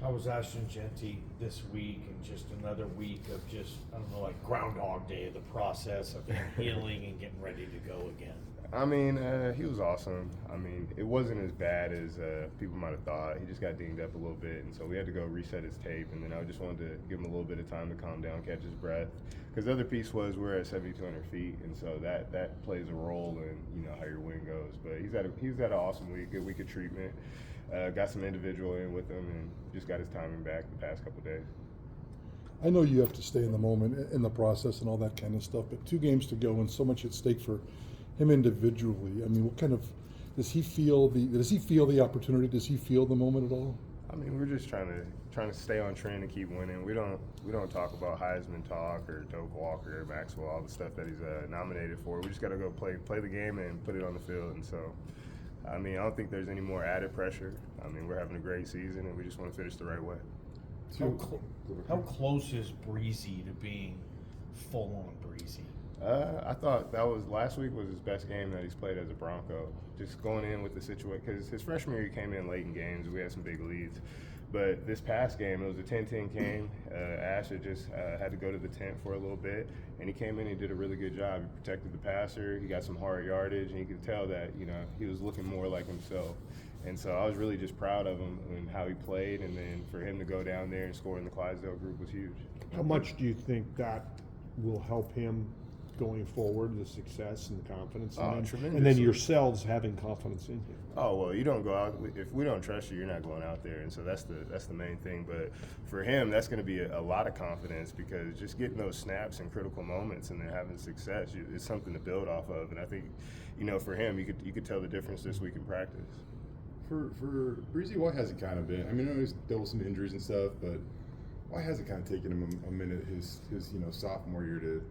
I was asking Genty this week and just another week of just, I don't know, like Groundhog Day, the process of him healing and getting ready to go again. I mean, he was awesome. I mean, it wasn't as bad as people might have thought. He just got dinged up a little bit, and so we had to go reset his tape. And then I just wanted to give him a little bit of time to calm down, catch his breath. Because the other piece was we're at 7,200 feet, and so that plays a role in how your wind goes. But he's had an awesome week, good week of treatment. Got some individual in with him, and just got his timing back the past couple of days. I know you have to stay in the moment, in the process, and all that kind of stuff. But 2 games to go, and so much at stake for him individually. I mean, what kind of does he feel the opportunity? Does he feel the moment at all? I mean, we're just trying to stay on trend and keep winning. We don't talk about Heisman talk or Doak Walker or Maxwell, all the stuff that he's nominated for. We just got to go play the game and put it on the field. And so, I mean, I don't think there's any more added pressure. I mean, we're having a great season, and we just want to finish the right way. How close is Breezy to being full on Breezy? I thought that was last week was his best game that he's played as a Bronco. Just going in with the situation, because his freshman year he came in late in games. We had some big leads. But this past game, it was a 10-10 game. Ash had to go to the tent for a little bit, and he came in and did a really good job. He protected the passer. He got some hard yardage, and you could tell that he was looking more like himself. And so I was really just proud of him and how he played, and then for him to go down there and score in the Clydesdale group was huge. How much do you think that will help him going forward, the success and the confidence in him? Tremendously. And then yourselves having confidence in him? Oh, well, you don't go out if we don't trust you. You're not going out there, and so that's the main thing. But for him, that's going to be a lot of confidence, because just getting those snaps in critical moments and then having success is something to build off of. And I think, for him, you could tell the difference this week in practice. For Breezy, why has it kind of been? I mean, I know he's dealt with some injuries and stuff, but why has it kind of taken him a minute his sophomore year to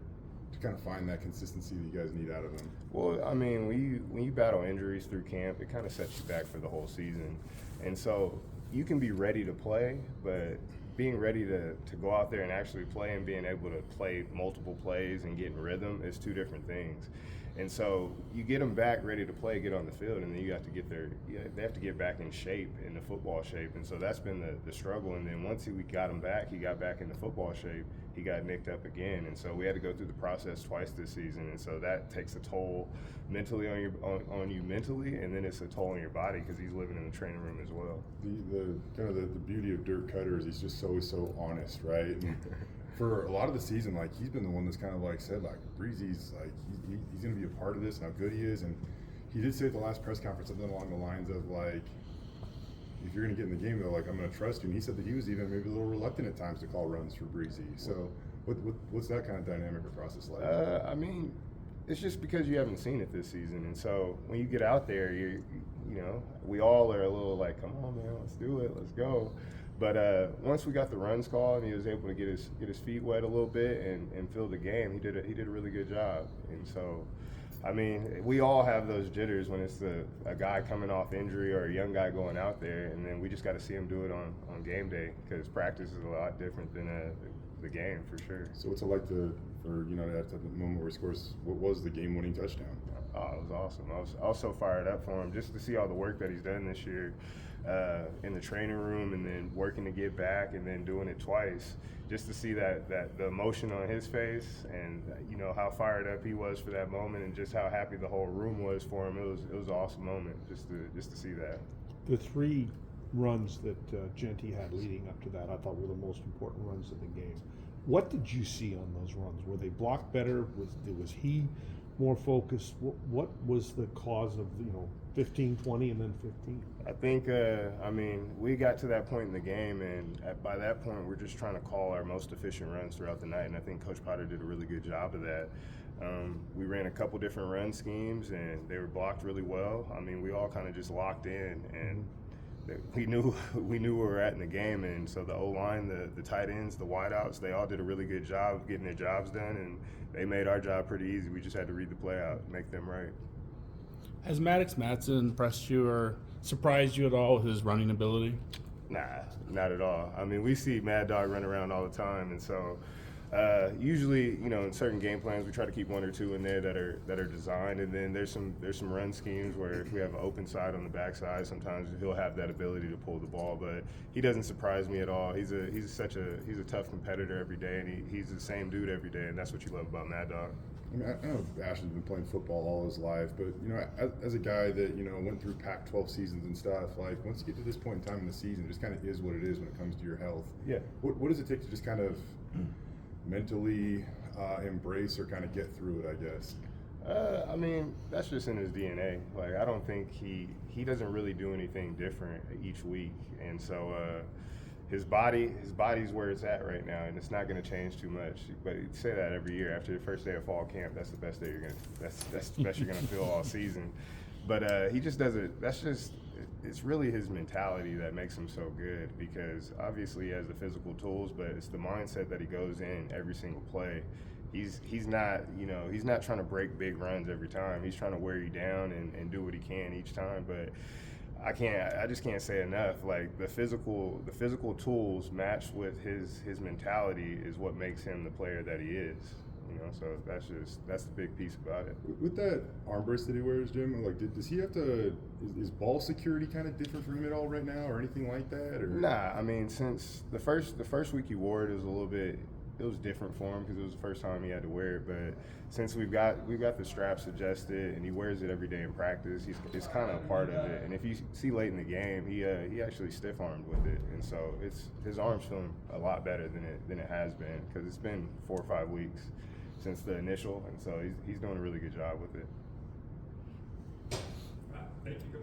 kind of find that consistency that you guys need out of him? Well, I mean, when you battle injuries through camp, it kind of sets you back for the whole season. And so you can be ready to play, but being ready to go out there and actually play and being able to play multiple plays and get in rhythm is 2 different things. And so you get them back ready to play, get on the field, and then you have to they have to get back in shape, in the football shape. And so that's been the struggle. And then once we got him back, he got back in the football shape, he got nicked up again. And so we had to go through the process twice this season. And so that takes a toll mentally on you mentally, and then it's a toll on your body, because he's living in the training room as well. The beauty of Dirk Cutter is he's just always so honest, right? And for a lot of the season, like, he's been the one that's kind of like said, like, Breezy's like he's going to be a part of this and how good he is. And he did say at the last press conference something along the lines of, like, if you're going to get in the game, though, like, I'm going to trust you. And he said that he was even maybe a little reluctant at times to call runs for Breezy. So what's that kind of dynamic or process like? I mean, it's just because you haven't seen it this season. And so when you get out there, we all are a little like, come on, man, let's do it, let's go. But once we got the runs called and he was able to get his feet wet a little bit and fill the game, he did a really good job. And so, I mean, we all have those jitters when it's a guy coming off injury or a young guy going out there, and then we just got to see him do it on game day, because practice is a lot different than the game, for sure. So what's it like at the moment where he scores? What was the game-winning touchdown? Oh, it was awesome. I was so fired up for him, just to see all the work that he's done this year in the training room, and then working to get back, and then doing it twice, just to see that the emotion on his face, and how fired up he was for that moment, and just how happy the whole room was for him. It was an awesome moment just to see that. The 3 runs that Genty had leading up to that, I thought were the most important runs of the game. What did you see on those runs? Were they blocked better? Was he more focused? What was the cause of 15, 20, and then 15? I think, we got to that point in the game, and by that point, we're just trying to call our most efficient runs throughout the night, and I think Coach Potter did a really good job of that. We ran a couple different run schemes, and they were blocked really well. I mean, we all kind of just locked in, and we knew where we were at in the game, and so the O-line, the tight ends, the wideouts, they all did a really good job of getting their jobs done, and they made our job pretty easy. We just had to read the play out, make them right. Has Maddox Matson impressed you or surprised you at all with his running ability? Nah, not at all. I mean, we see Mad Dog run around all the time, and so Usually, in certain game plans, we try to keep 1 or 2 in there that are designed, and then there's some run schemes where if we have an open side on the backside, sometimes he'll have that ability to pull the ball. But he doesn't surprise me at all. He's a tough competitor every day, and he's the same dude every day, and that's what you love about Mad Dog. I mean, I know Ashley's been playing football all his life, but as a guy that went through Pac-12 seasons and stuff, like once you get to this point in time in the season, it just kind of is what it is when it comes to your health. Yeah. What does it take to just kind of mentally embrace or kind of get through it, I guess? I mean, that's just in his DNA. Like, I don't think he doesn't really do anything different each week, and so his body's where it's at right now, and it's not going to change too much. But you say that every year after the first day of fall camp. That's the best day that's the best you're gonna feel all season. But he just doesn't. It's really his mentality that makes him so good, because obviously he has the physical tools, but it's the mindset that he goes in every single play. He's not trying to break big runs every time. He's trying to wear you down and do what he can each time. But I just can't say enough. Like the physical tools matched with his mentality is what makes him the player that he is. So that's the big piece about it. With that arm brace that he wears, Jim, like, does he have to? Is ball security kind of different for him at all right now, or anything like that? Or Nah, I mean, since the first week he wore it, it was different for him because it was the first time he had to wear it. But since we've got the straps adjusted and he wears it every day in practice, it's kind of a part of it. And if you see late in the game, he actually stiff armed with it, and so his arm's feeling a lot better than it has been, because it's been 4 or 5 weeks since the initial, and so he's doing a really good job with it. Thank you.